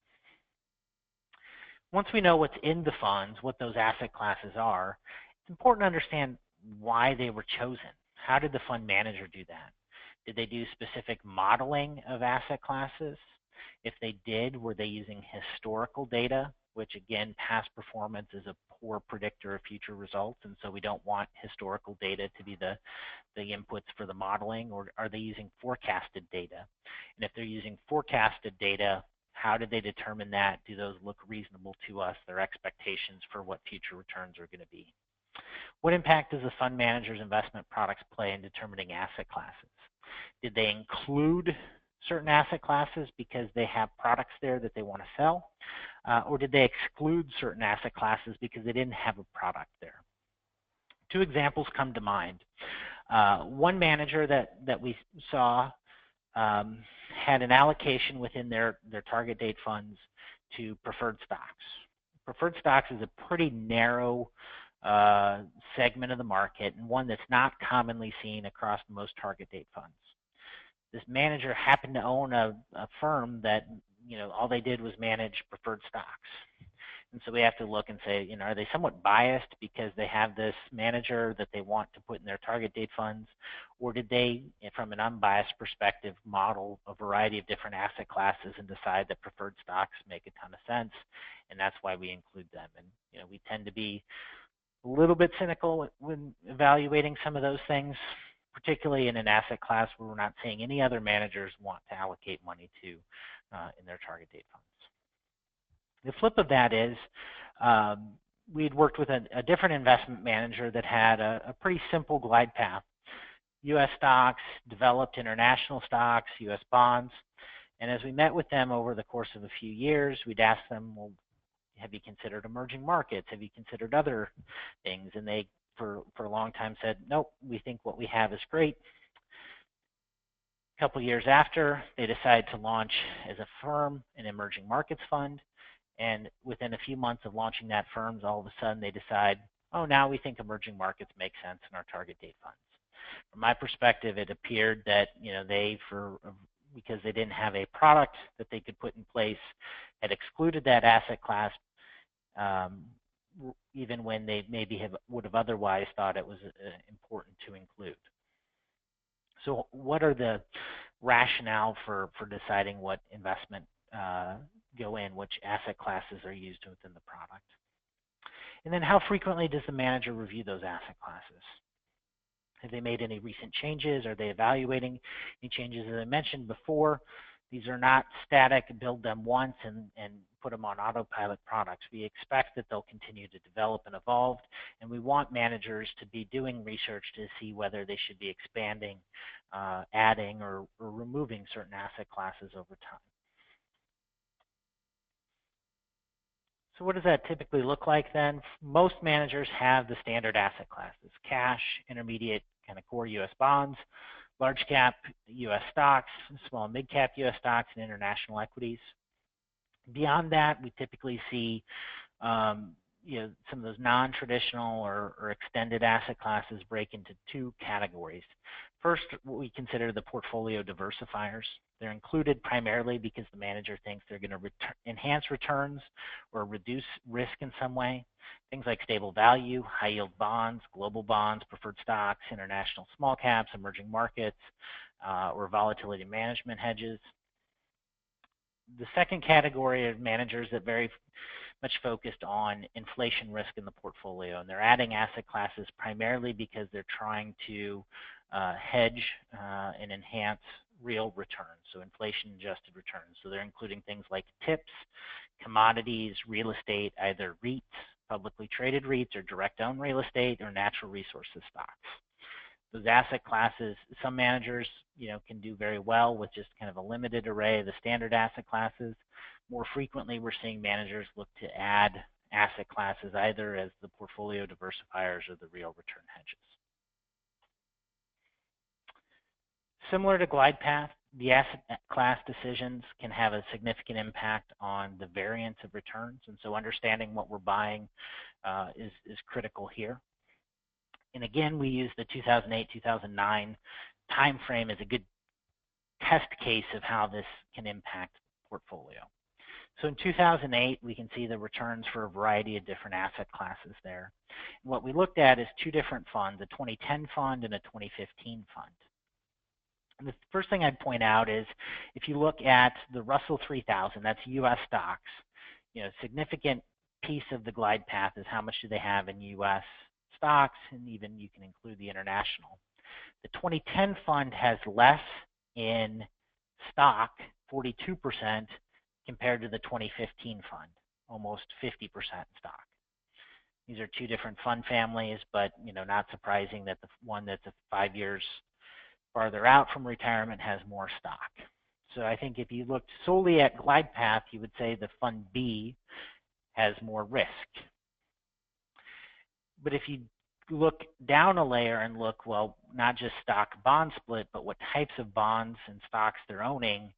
Once we know what's in the funds, what those asset classes are, it's important to understand why they were chosen. How did the fund manager do that? Did they do specific modeling of asset classes? If they did, were they using historical data, which again, past performance is a poor predictor of future results, and so we don't want historical data to be the inputs for the modeling, or are they using forecasted data? And if they're using forecasted data, how did they determine that? Do those look reasonable to us, their expectations for what future returns are going to be? What impact does the fund manager's investment products play in determining asset classes? Did they include certain asset classes because they have products there that they want to sell? Or did they exclude certain asset classes because they didn't have a product there? Two examples come to mind. One manager that we saw had an allocation within their target date funds to preferred stocks. Preferred stocks is a pretty narrow segment of the market, and one that's not commonly seen across most target date funds. This manager happened to own a firm that, all they did was manage preferred stocks. And so we have to look and say, are they somewhat biased because they have this manager that they want to put in their target date funds? Or did they, from an unbiased perspective, model a variety of different asset classes and decide that preferred stocks make a ton of sense? And that's why we include them. And, we tend to be a little bit cynical when evaluating some of those things, particularly in an asset class where we're not seeing any other managers want to allocate money to in their target date funds. The flip of that is we'd worked with a different investment manager that had a pretty simple glide path. U.S. stocks, developed international stocks, U.S. bonds. And as we met with them over the course of a few years, we'd ask them, well, have you considered emerging markets? Have you considered other things? And they, for a long time, said, nope, we think what we have is great. A couple years after, they decided to launch as a firm an emerging markets fund. And within a few months of launching that firm, all of a sudden they decide, oh, now we think emerging markets make sense in our target date funds. From my perspective, it appeared that because they didn't have a product that they could put in place, had excluded that asset class, even when they maybe would have otherwise thought it was important to include. So what are the rationale for deciding what investment go in, which asset classes are used within the product? And then how frequently does the manager review those asset classes? Have they made any recent changes? Are they evaluating any changes? As I mentioned before, these are not static, build them once and put them on autopilot products. We expect that they'll continue to develop and evolve, and we want managers to be doing research to see whether they should be expanding, adding, or removing certain asset classes over time. So what does that typically look like then? Most managers have the standard asset classes: cash, intermediate, kind of core U.S. bonds, large cap U.S. stocks, small and mid cap U.S. stocks, and international equities. Beyond that, we typically see some of those non-traditional or extended asset classes break into two categories. First, what we consider the portfolio diversifiers. They're included primarily because the manager thinks they're going to enhance returns or reduce risk in some way. Things like stable value, high yield bonds, global bonds, preferred stocks, international small caps, emerging markets, or volatility management hedges. The second category are managers that very much focused on inflation risk in the portfolio, and they're adding asset classes primarily because they're trying to hedge and enhance real returns, so inflation-adjusted returns. So they're including things like TIPS, commodities, real estate, either REITs, publicly traded REITs, or direct-owned real estate, or natural resources stocks. Those asset classes, some managers, can do very well with just kind of a limited array of the standard asset classes. More frequently, we're seeing managers look to add asset classes either as the portfolio diversifiers or the real return hedges. Similar to glide path, the asset class decisions can have a significant impact on the variance of returns, and so understanding what we're buying is critical here. And again, we use the 2008-2009 timeframe as a good test case of how this can impact the portfolio. So in 2008, we can see the returns for a variety of different asset classes there. And what we looked at is two different funds, a 2010 fund and a 2015 fund. And the first thing I'd point out is if you look at the Russell 3000, that's U.S. stocks, significant piece of the glide path is how much do they have in U.S. stocks, and even you can include the international. The 2010 fund has less in stock, 42%, compared to the 2015 fund, almost 50% in stock. These are two different fund families, but not surprising that the one that's 5 years farther out from retirement has more stock. So I think if you looked solely at glide path, you would say the fund B has more risk. But if you look down a layer and look, well, not just stock bond split, but what types of bonds and stocks they're owning,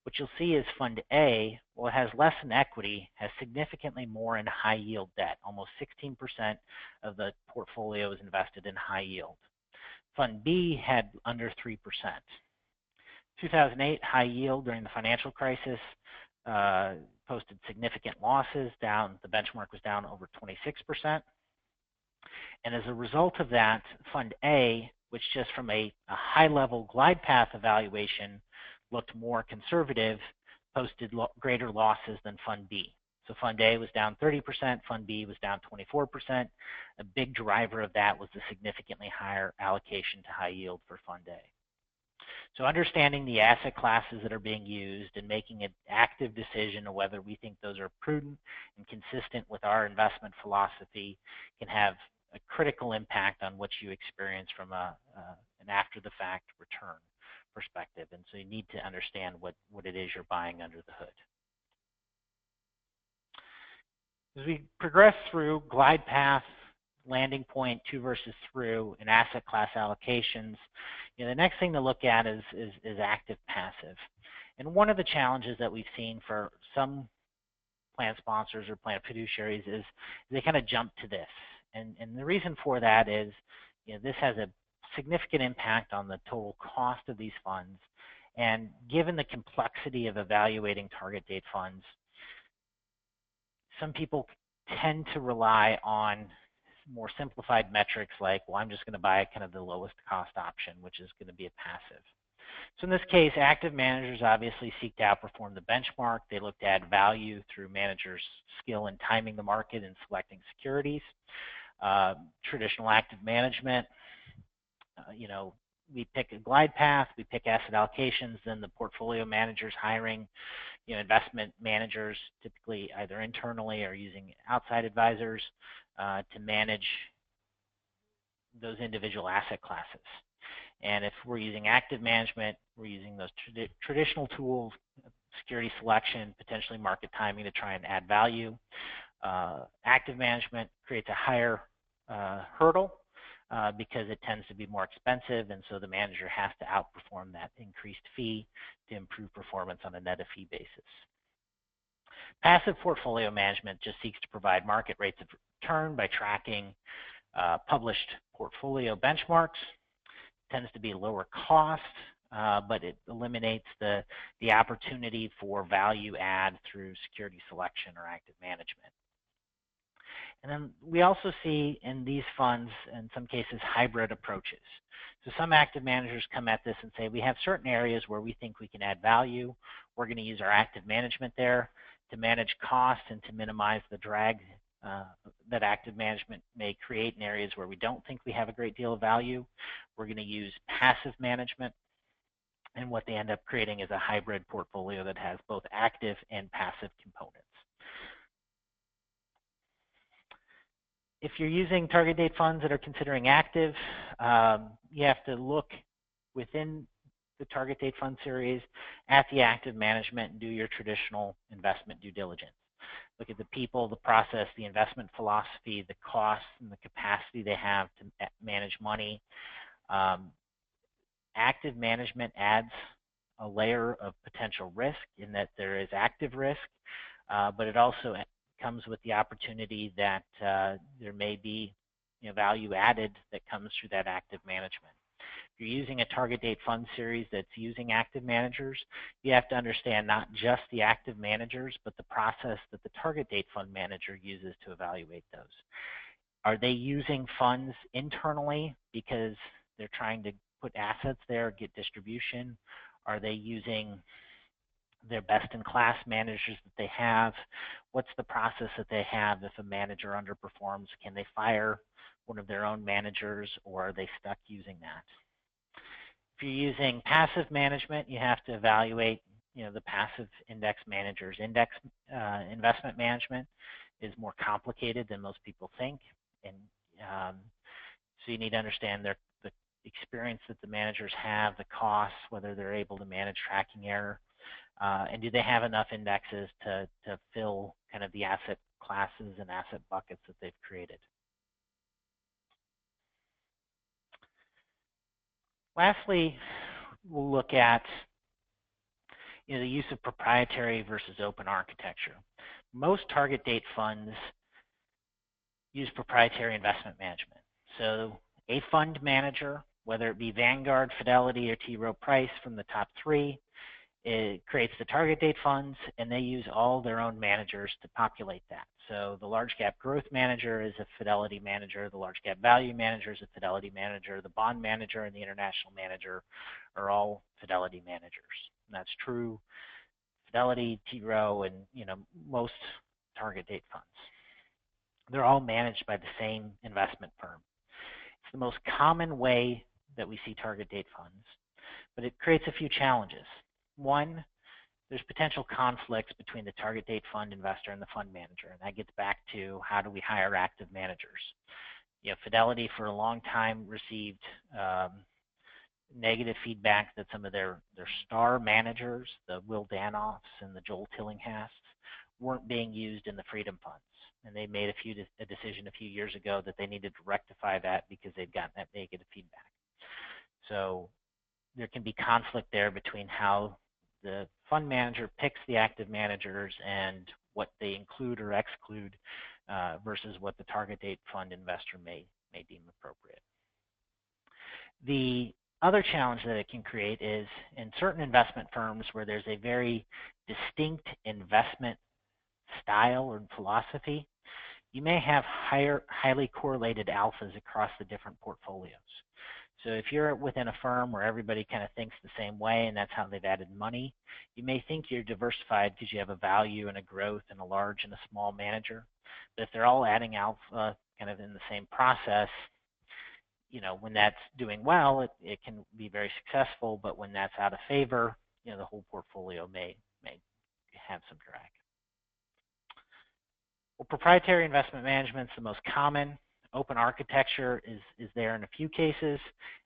what you'll see is Fund A, well, it has less in equity, has significantly more in high yield debt. Almost 16% of the portfolio is invested in high yield. Fund B had under 3%. 2008 high yield during the financial crisis posted significant losses, down, the benchmark was down over 26%. And as a result of that, Fund A, which just from a high level glide path evaluation looked more conservative, posted greater losses than Fund B. So Fund A was down 30%, Fund B was down 24%. A big driver of that was the significantly higher allocation to high yield for Fund A. So understanding the asset classes that are being used and making an active decision of whether we think those are prudent and consistent with our investment philosophy can have a critical impact on what you experience from an after-the-fact return perspective. And so you need to understand what it is you're buying under the hood. As we progress through glide path, landing point, to versus through, and asset class allocations, the next thing to look at is active passive. And one of the challenges that we've seen for some plan sponsors or plan fiduciaries is they kind of jump to this. And the reason for that is this has a significant impact on the total cost of these funds. And given the complexity of evaluating target date funds, some people tend to rely on more simplified metrics like, well, I'm just going to buy kind of the lowest cost option, which is going to be a passive. So in this case, active managers obviously seek to outperform the benchmark. They look to add value through managers' skill in timing the market and selecting securities. Traditional active management, we pick a glide path, we pick asset allocations, then the portfolio managers hiring investment managers, typically either internally or using outside advisors to manage those individual asset classes. And if we're using active management, we're using those traditional tools, security selection, potentially market timing to try and add value. Active management creates a higher hurdle because it tends to be more expensive, and so the manager has to outperform that increased fee to improve performance on a net of fee basis. Passive portfolio management just seeks to provide market rates of return by tracking published portfolio benchmarks. It tends to be lower cost, but it eliminates the opportunity for value add through security selection or active management. And then we also see in these funds, in some cases, hybrid approaches. So some active managers come at this and say, we have certain areas where we think we can add value. We're going to use our active management there to manage costs and to minimize the drag that active management may create in areas where we don't think we have a great deal of value. We're going to use passive management. And what they end up creating is a hybrid portfolio that has both active and passive components. If you're using target date funds that are considering active, you have to look within the target date fund series at the active management and do your traditional investment due diligence. Look at the people, the process, the investment philosophy, the costs, and the capacity they have to manage money. Active management adds a layer of potential risk in that there is active risk, but it also comes with the opportunity that there may be value added that comes through that active management. If you're using a target date fund series that's using active managers, you have to understand not just the active managers, but the process that the target date fund manager uses to evaluate those. Are they using funds internally because they're trying to put assets there, get distribution? Are they using their best-in-class managers that they have? What's the process that they have if a manager underperforms? Can they fire one of their own managers, or are they stuck using that? If you're using passive management, you have to evaluate the passive index managers. Investment management is more complicated than most people think, and so you need to understand the experience that the managers have, the costs, whether they're able to manage tracking error, and do they have enough indexes to fill kind of the asset classes and asset buckets that they've created. Lastly, we'll look at the use of proprietary versus open architecture. Most target date funds use proprietary investment management. So a fund manager, whether it be Vanguard, Fidelity, or T. Rowe Price from the top three, it creates the target date funds, and they use all their own managers to populate that. So the large cap growth manager is a Fidelity manager, the large cap value manager is a Fidelity manager, the bond manager and the international manager are all Fidelity managers. And that's true Fidelity, T. Rowe, and most target date funds. They're all managed by the same investment firm. It's the most common way that we see target date funds, but it creates a few challenges. One, there's potential conflicts between the target date fund investor and the fund manager, and that gets back to how do we hire active managers. Fidelity for a long time received negative feedback that some of their star managers, the Will Danoffs and the Joel Tillinghasts, weren't being used in the Freedom Funds. And they made a decision a few years ago that they needed to rectify that because they'd gotten that negative feedback. So there can be conflict there between how the fund manager picks the active managers and what they include or exclude versus what the target date fund investor may deem appropriate. The other challenge that it can create is in certain investment firms where there's a very distinct investment style or philosophy, you may have highly correlated alphas across the different portfolios. So if you're within a firm where everybody kind of thinks the same way and that's how they've added money, you may think you're diversified because you have a value and a growth and a large and a small manager. But if they're all adding alpha kind of in the same process, when that's doing well, it can be very successful. But when that's out of favor, the whole portfolio may have some drag. Well, proprietary investment management is the most common. Open architecture is there in a few cases.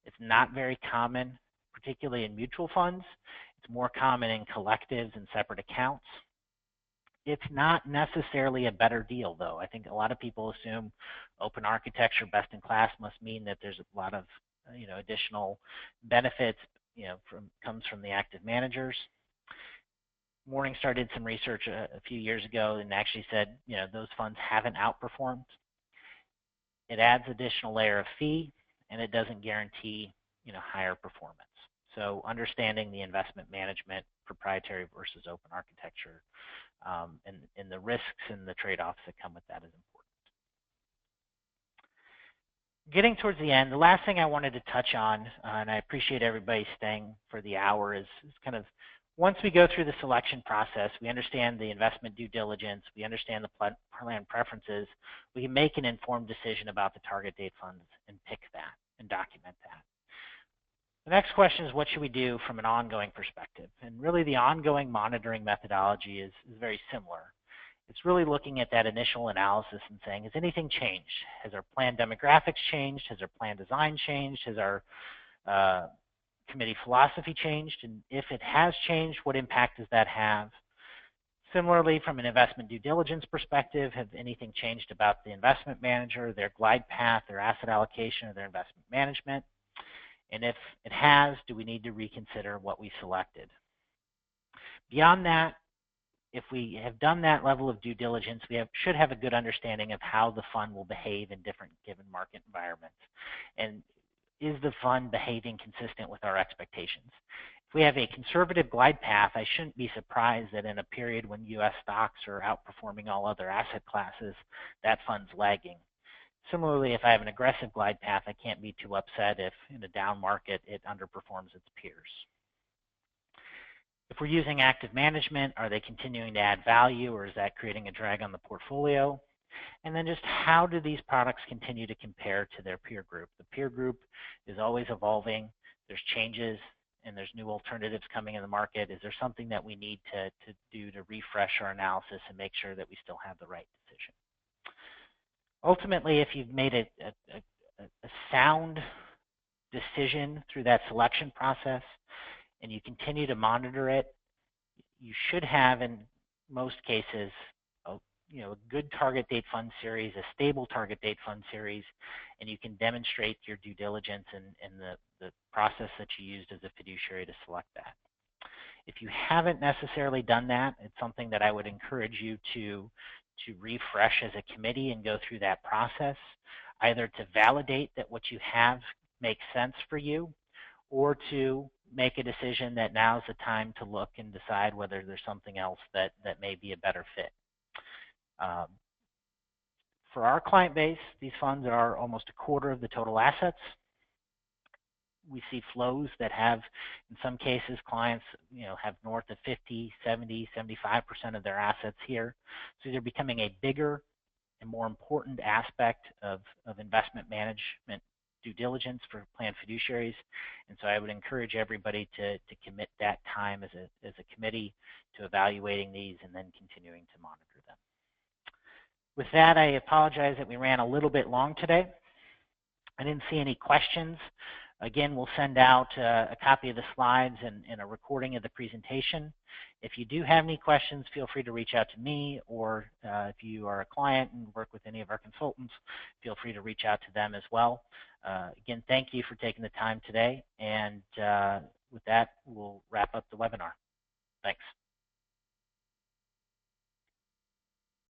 It's not very common, particularly in mutual funds. It's more common in collectives and separate accounts. It's not necessarily a better deal, though. I think a lot of people assume open architecture, best in class, must mean that there's a lot of additional benefits comes from the active managers. Morningstar did some research a few years ago and actually said those funds haven't outperformed. It adds additional layer of fee, and it doesn't guarantee higher performance. So understanding the investment management, proprietary versus open architecture, and the risks and the trade-offs that come with that is important. Getting towards the end, the last thing I wanted to touch on, and I appreciate everybody staying for the hour, is kind of once we go through the selection process, we understand the investment due diligence, we understand the plan preferences, we can make an informed decision about the target date funds and pick that and document that. The next question is, what should we do from an ongoing perspective? And really the ongoing monitoring methodology is very similar. It's really looking at that initial analysis and saying, has anything changed? Has our plan demographics changed? Has our plan design changed? Has our committee philosophy changed? And if it has changed, what impact does that have? Similarly, from an investment due diligence perspective, have anything changed about the investment manager, their glide path, their asset allocation, or their investment management? And if it has, do we need to reconsider what we selected? Beyond that, if we have done that level of due diligence, we should have a good understanding of how the fund will behave in different given market environments. And is the fund behaving consistent with our expectations? If we have a conservative glide path, I shouldn't be surprised that in a period when U.S. stocks are outperforming all other asset classes, that fund's lagging. Similarly, if I have an aggressive glide path, I can't be too upset if in a down market it underperforms its peers. If we're using active management, are they continuing to add value, or is that creating a drag on the portfolio? And then just how do these products continue to compare to their peer group? The peer group is always evolving. There's changes and there's new alternatives coming in the market. Is there something that we need to do to refresh our analysis and make sure that we still have the right decision? Ultimately, if you've made a sound decision through that selection process and you continue to monitor it, you should have, in most cases, a good target date fund series, a stable target date fund series, and you can demonstrate your due diligence and the process that you used as a fiduciary to select that. If you haven't necessarily done that, it's something that I would encourage you to refresh as a committee and go through that process, either to validate that what you have makes sense for you, or to make a decision that now's the time to look and decide whether there's something else that may be a better fit. For our client base, these funds are almost a quarter of the total assets. We see flows that have, in some cases, clients have north of 50, 70, 75% of their assets here. So they're becoming a bigger and more important aspect of investment management due diligence for plan fiduciaries. And so I would encourage everybody to commit that time as a committee to evaluating these and then continuing to monitor them. With that, I apologize that we ran a little bit long today. I didn't see any questions. Again, we'll send out a copy of the slides and a recording of the presentation. If you do have any questions, feel free to reach out to me, or if you are a client and work with any of our consultants, feel free to reach out to them as well. Again, thank you for taking the time today, and with that, we'll wrap up the webinar. Thanks.